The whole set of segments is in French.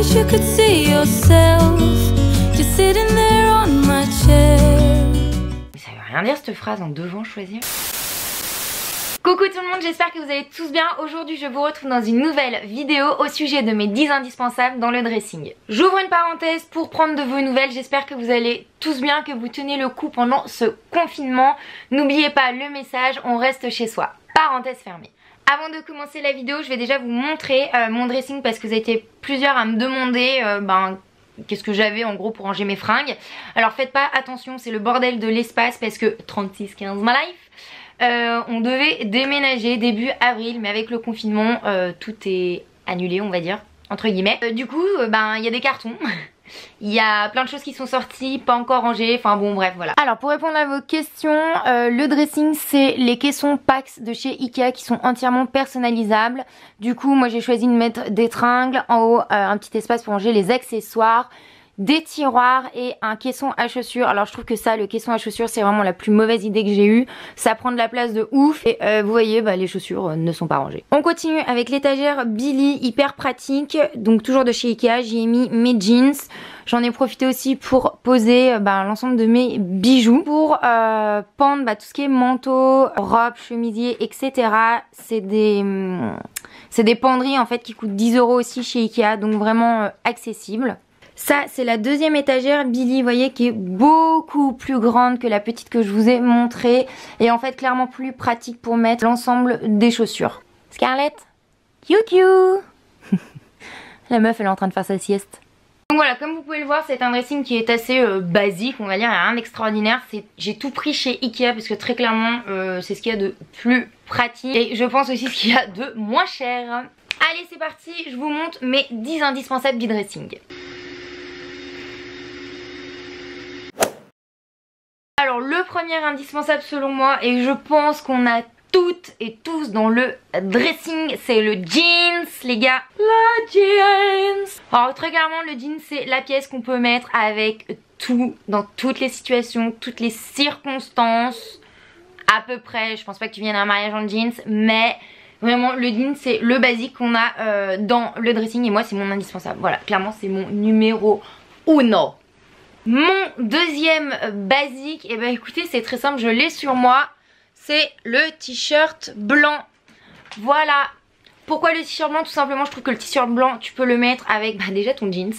wish you could see yourself just sitting there on my chair. Mais ça veut rien dire cette phrase, en devant choisir. Coucou tout le monde, j'espère que vous allez tous bien. Aujourd'hui je vous retrouve dans une nouvelle vidéo au sujet de mes 10 indispensables dans le dressing. J'ouvre une parenthèse pour prendre de vos nouvelles. J'espère que vous allez tous bien, que vous tenez le coup pendant ce confinement. N'oubliez pas le message, on reste chez soi. Parenthèse fermée. Avant de commencer la vidéo, je vais déjà vous montrer mon dressing parce que vous avez été plusieurs à me demander qu'est-ce que j'avais en gros pour ranger mes fringues. Alors faites pas attention, c'est le bordel de l'espace parce que 3615 my life. On devait déménager début avril, mais avec le confinement tout est annulé, on va dire, entre guillemets. Du coup il y a des cartons. Il y a plein de choses qui sont sorties, pas encore rangées, enfin bon bref voilà. Alors pour répondre à vos questions, le dressing c'est les caissons Pax de chez Ikea qui sont entièrement personnalisables. Du coup moi j'ai choisi de mettre des tringles, en haut un petit espace pour ranger les accessoires, des tiroirs et un caisson à chaussures. Alors je trouve que ça, le caisson à chaussures, c'est vraiment la plus mauvaise idée que j'ai eue. Ça prend de la place de ouf et vous voyez les chaussures ne sont pas rangées. On continue avec l'étagère Billy, hyper pratique, donc toujours de chez Ikea. J'y ai mis mes jeans. J'en ai profité aussi pour poser l'ensemble de mes bijoux. Pour pendre tout ce qui est manteau, robe, chemisier, etc. C'est des penderies en fait qui coûtent 10 € aussi chez Ikea, donc vraiment accessible. Ça c'est la deuxième étagère Billy, vous voyez, qui est beaucoup plus grande que la petite que je vous ai montrée. Et en fait clairement plus pratique pour mettre l'ensemble des chaussures. Scarlett, QQ. La meuf elle est en train de faire sa sieste. Donc voilà, comme vous pouvez le voir, c'est un dressing qui est assez basique, on va dire, il n'y a rien d'extraordinaire. J'ai tout pris chez Ikea parce que très clairement c'est ce qu'il y a de plus pratique. Et je pense aussi ce qu'il y a de moins cher. Allez c'est parti, je vous montre mes 10 indispensables du dressing. Alors le premier indispensable selon moi, et je pense qu'on a toutes et tous dans le dressing, c'est le jeans les gars. La jeans. Alors très clairement le jeans c'est la pièce qu'on peut mettre avec tout, dans toutes les situations, toutes les circonstances à peu près. Je pense pas que tu viennes à un mariage en jeans, mais vraiment le jean c'est le basique qu'on a dans le dressing et moi c'est mon indispensable. Voilà, clairement c'est mon numéro uno. Mon deuxième basique, et écoutez c'est très simple, je l'ai sur moi, c'est le t-shirt blanc. Voilà. Pourquoi le t-shirt blanc? Tout simplement je trouve que le t-shirt blanc tu peux le mettre avec déjà ton jeans.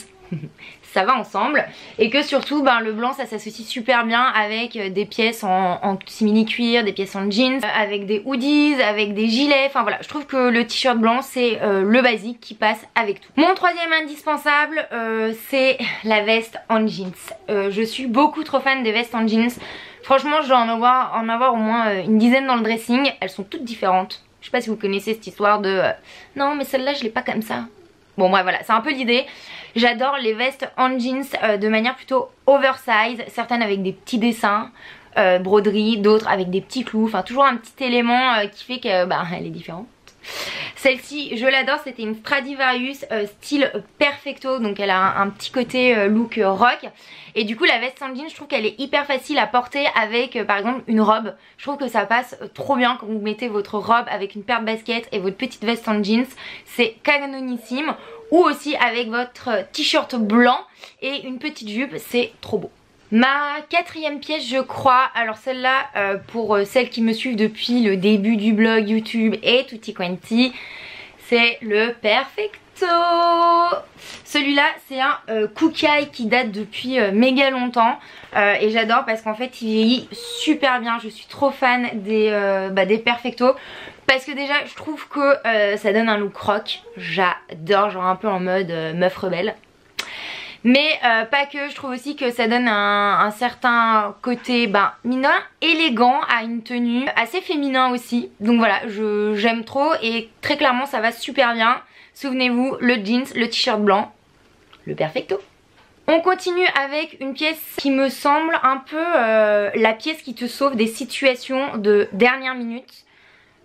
Ça va ensemble. Et que surtout le blanc ça s'associe super bien avec des pièces en simili cuir, des pièces en jeans, avec des hoodies, avec des gilets. Enfin voilà, je trouve que le t-shirt blanc c'est le basique qui passe avec tout. Mon troisième indispensable c'est la veste en jeans. Je suis beaucoup trop fan des vestes en jeans. Franchement je dois en avoir au moins une dizaine dans le dressing. Elles sont toutes différentes. Je sais pas si vous connaissez cette histoire de non mais celle-là je l'ai pas comme ça. Bon bref voilà, c'est un peu l'idée. J'adore les vestes en jeans de manière plutôt oversize, certaines avec des petits dessins, broderies, d'autres avec des petits clous, enfin toujours un petit élément qui fait que elle est différente. Celle-ci je l'adore, c'était une Stradivarius style perfecto, donc elle a un petit côté look rock. Et du coup la veste en jeans je trouve qu'elle est hyper facile à porter avec par exemple une robe. Je trouve que ça passe trop bien quand vous mettez votre robe avec une paire de baskets et votre petite veste en jeans. C'est canonissime. Ou aussi avec votre t-shirt blanc et une petite jupe, c'est trop beau. Ma quatrième pièce je crois, alors celle-là pour celles qui me suivent depuis le début du blog YouTube et tutti quanti, c'est le Perfecto. Celui-là c'est un Kukai qui date depuis méga longtemps et j'adore parce qu'en fait il vieillit super bien. Je suis trop fan des Perfecto. Parce que déjà je trouve que ça donne un look rock. J'adore, genre un peu en mode meuf rebelle. Mais pas que, je trouve aussi que ça donne un certain côté minois, élégant à une tenue, assez féminin aussi. Donc voilà, j'aime trop et très clairement ça va super bien. Souvenez-vous, le jeans, le t-shirt blanc, le Perfecto. On continue avec une pièce qui me semble un peu la pièce qui te sauve des situations de dernière minute.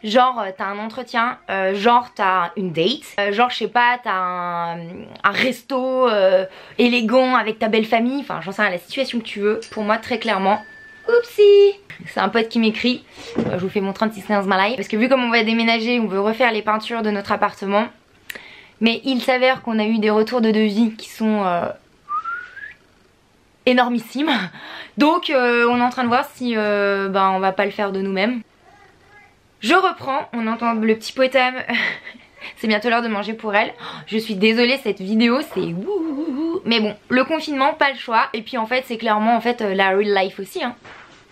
Genre t'as un entretien, genre t'as une date, genre je sais pas, t'as un resto élégant avec ta belle famille, enfin j'en sais rien, la situation que tu veux. Pour moi très clairement, oupsie, c'est un pote qui m'écrit, je vous fais mon 3615 my life. Parce que vu comme on va déménager, on veut refaire les peintures de notre appartement, Mais il s'avère qu'on a eu des retours de devis qui sont énormissimes. Donc on est en train de voir si on va pas le faire de nous-mêmes. Je reprends, on entend le petit potam. C'est bientôt l'heure de manger pour elle. Je suis désolée, cette vidéo c'est wouhou. Mais bon, le confinement, pas le choix. Et puis en fait c'est clairement la real life aussi hein.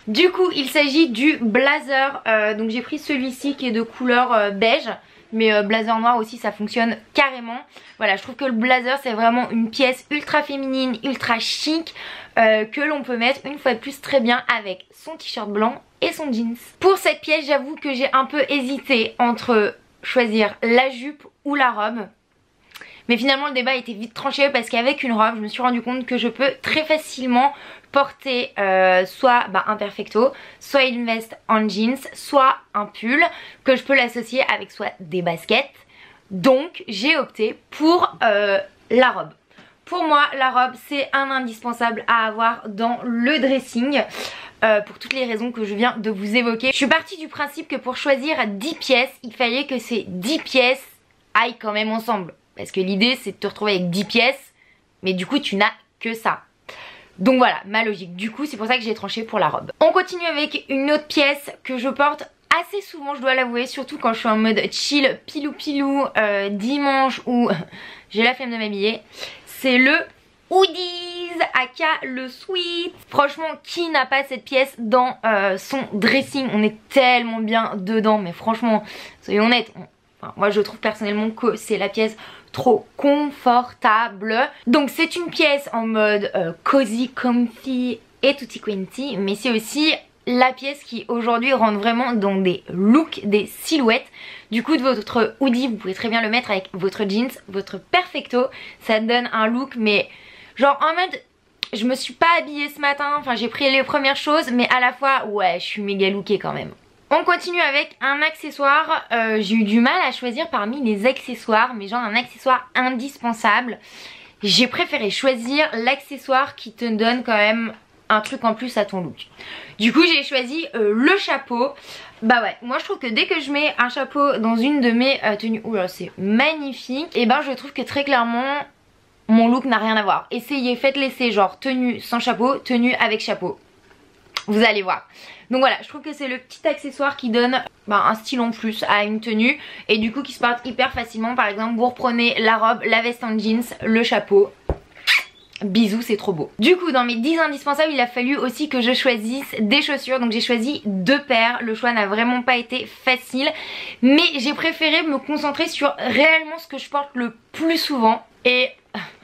Du coup il s'agit du blazer, donc j'ai pris celui-ci qui est de couleur beige. Mais blazer noir aussi ça fonctionne carrément. Voilà, je trouve que le blazer c'est vraiment une pièce ultra féminine, ultra chic, que l'on peut mettre une fois de plus très bien avec son t-shirt blanc et son jeans. Pour cette pièce j'avoue que j'ai un peu hésité entre choisir la jupe ou la robe. Mais finalement le débat était vite tranché parce qu'avec une robe je me suis rendu compte que je peux très facilement porter soit un perfecto, soit une veste en jeans, soit un pull, que je peux l'associer avec soit des baskets. Donc j'ai opté pour la robe. Pour moi la robe c'est un indispensable à avoir dans le dressing. Pour toutes les raisons que je viens de vous évoquer. Je suis partie du principe que pour choisir 10 pièces, il fallait que ces 10 pièces aillent quand même ensemble. Parce que l'idée c'est de te retrouver avec 10 pièces, mais du coup tu n'as que ça. Donc voilà, ma logique. Du coup c'est pour ça que j'ai tranché pour la robe. On continue avec une autre pièce que je porte assez souvent, je dois l'avouer, surtout quand je suis en mode chill, pilou pilou, dimanche où j'ai la flemme de m'habiller. C'est le Hoodies aka le sweat. Franchement qui n'a pas cette pièce dans son dressing? On est tellement bien dedans, mais franchement soyons honnêtes, moi je trouve personnellement que c'est la pièce trop confortable. Donc c'est une pièce en mode cozy, comfy et tutti quanti, mais c'est aussi la pièce qui aujourd'hui rentre vraiment dans des looks, des silhouettes. Du coup de votre hoodie vous pouvez très bien le mettre avec votre jeans, votre perfecto. Ça donne un look mais genre en mode je me suis pas habillée ce matin, enfin j'ai pris les premières choses mais à la fois ouais je suis méga lookée quand même. On continue avec un accessoire, j'ai eu du mal à choisir parmi les accessoires, mais genre un accessoire indispensable. J'ai préféré choisir l'accessoire qui te donne quand même un truc en plus à ton look. Du coup j'ai choisi le chapeau. Bah ouais, moi je trouve que dès que je mets un chapeau dans une de mes tenues, oula c'est magnifique, et ben je trouve que très clairement mon look n'a rien à voir. Essayez, faites l'essai genre tenue sans chapeau, tenue avec chapeau. Vous allez voir. Donc voilà, je trouve que c'est le petit accessoire qui donne un style en plus à une tenue. Et du coup qui se porte hyper facilement. Par exemple vous reprenez la robe, la veste en jeans, le chapeau. Bisous, c'est trop beau. Du coup dans mes 10 indispensables il a fallu aussi que je choisisse des chaussures. Donc j'ai choisi 2 paires. Le choix n'a vraiment pas été facile. Mais j'ai préféré me concentrer sur réellement ce que je porte le plus souvent. Et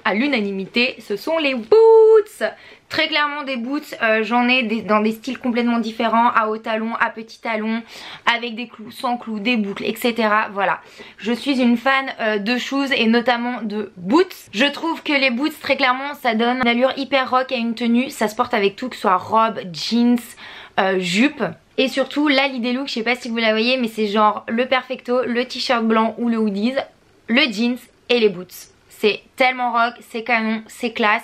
à l'unanimité ce sont les boots. Très clairement des boots, j'en ai dans des styles complètement différents, à haut talon, à petit talon, avec des clous, sans clous, des boucles, etc. Voilà, je suis une fan de shoes et notamment de boots. Je trouve que les boots très clairement ça donne une allure hyper rock à une tenue, ça se porte avec tout, que ce soit robe, jeans, jupe. Et surtout là l'idée look, je sais pas si vous la voyez mais c'est genre le perfecto, le t-shirt blanc ou le hoodies, le jeans et les boots. C'est tellement rock, c'est canon, c'est classe.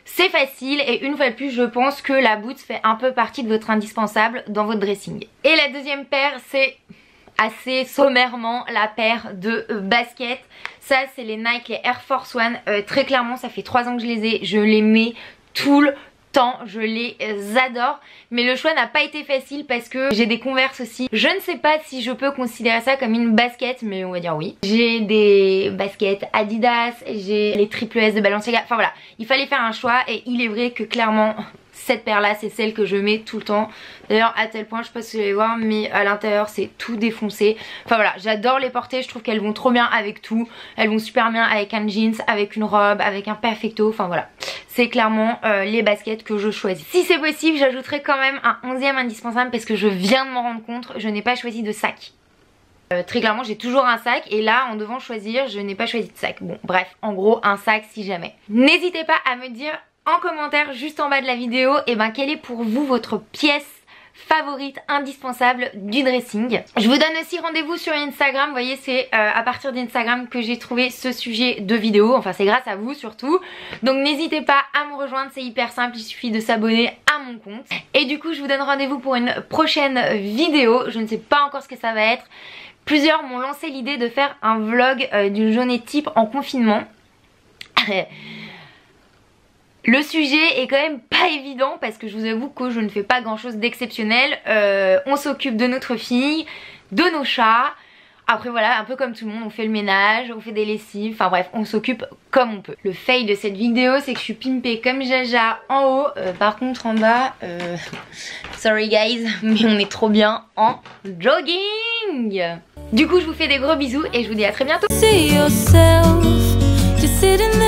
C'est facile et une fois de plus je pense que la boots fait un peu partie de votre indispensable dans votre dressing. Et la deuxième paire c'est assez sommairement la paire de baskets. Ça c'est les Nike, les Air Force One. Très clairement ça fait 3 ans que je les ai, je les mets tout le temps, je les adore. Mais le choix n'a pas été facile parce que j'ai des Converse aussi. Je ne sais pas si je peux considérer ça comme une basket mais on va dire oui. J'ai des baskets Adidas, j'ai les triple S de Balenciaga. Enfin voilà, il fallait faire un choix et il est vrai que clairement cette paire là c'est celle que je mets tout le temps. D'ailleurs à tel point, je sais pas si vous allez voir mais à l'intérieur c'est tout défoncé. Enfin voilà, j'adore les porter, je trouve qu'elles vont trop bien avec tout. Elles vont super bien avec un jeans, avec une robe, avec un perfecto. Enfin voilà, c'est clairement les baskets que je choisis. Si c'est possible j'ajouterai quand même un 11e indispensable parce que je viens de m'en rendre compte, je n'ai pas choisi de sac. Très clairement j'ai toujours un sac et là en devant choisir je n'ai pas choisi de sac. Bon bref, en gros un sac si jamais. N'hésitez pas à me dire en commentaire juste en bas de la vidéo quelle est pour vous votre pièce favorite indispensable du dressing. Je vous donne aussi rendez-vous sur Instagram, vous voyez c'est à partir d'Instagram que j'ai trouvé ce sujet de vidéo, enfin c'est grâce à vous surtout. Donc n'hésitez pas à me rejoindre, c'est hyper simple, il suffit de s'abonner à mon compte. Et du coup je vous donne rendez-vous pour une prochaine vidéo, je ne sais pas encore ce que ça va être. Plusieurs m'ont lancé l'idée de faire un vlog d'une journée type en confinement. Le sujet est quand même pas évident parce que je vous avoue que je ne fais pas grand chose d'exceptionnel. On s'occupe de notre fille, de nos chats. Après voilà, un peu comme tout le monde, on fait le ménage, on fait des lessives, enfin bref, on s'occupe comme on peut. Le fail de cette vidéo, c'est que je suis pimpée comme Jaja en haut, par contre en bas, sorry guys, mais on est trop bien en jogging. Du coup, je vous fais des gros bisous et je vous dis à très bientôt. See yourself just sitting there.